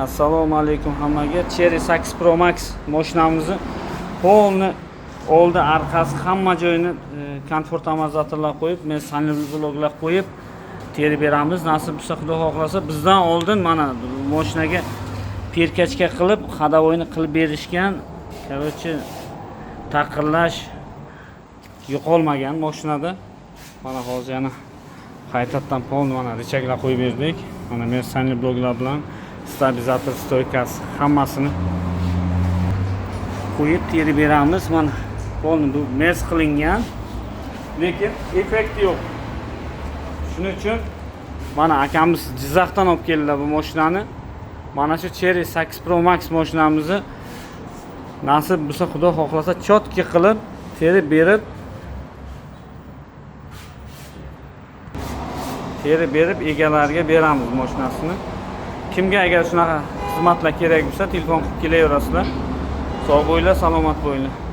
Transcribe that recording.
Assalomu alaykum hammaga. Cherry 8 Pro Max mashinamizni polni oldi, arkasi hamma joyini komfort amortizatorlar qo'yib, men sanli bloklar qo'yib teri beramiz. Nasib bo'lsa, Xudo xohlasa, bizdan oldin mana mashinaga perkachka qilib, xadovoyni qilib berishgan. Короче, taqirlash yo'qolmagan mashinada. Mana hozir yana qaytadan polni mana richaglar qo'yib berdik. Mana men sanli bloklar bilan stabilizator stoykasi hammasini qo'yib terib beramiz. Mana polni bu mes qilingan, lekin effekt yo'q. Shuning uchun mana akamiz Jizzaxdan olib keldilar bu mashinani. Mana shu Cherry 8 Pro Max mashinamizni nasib bo'lsa, Xudo xohlasa, chotki qilib terib berib egalariga beramiz mashinasini. Kimga agar shunaqa xizmatlar kerak bo'lsa, telefon qilib kelaverasizlar. Sog' bo'linglar, salomat bo'linglar.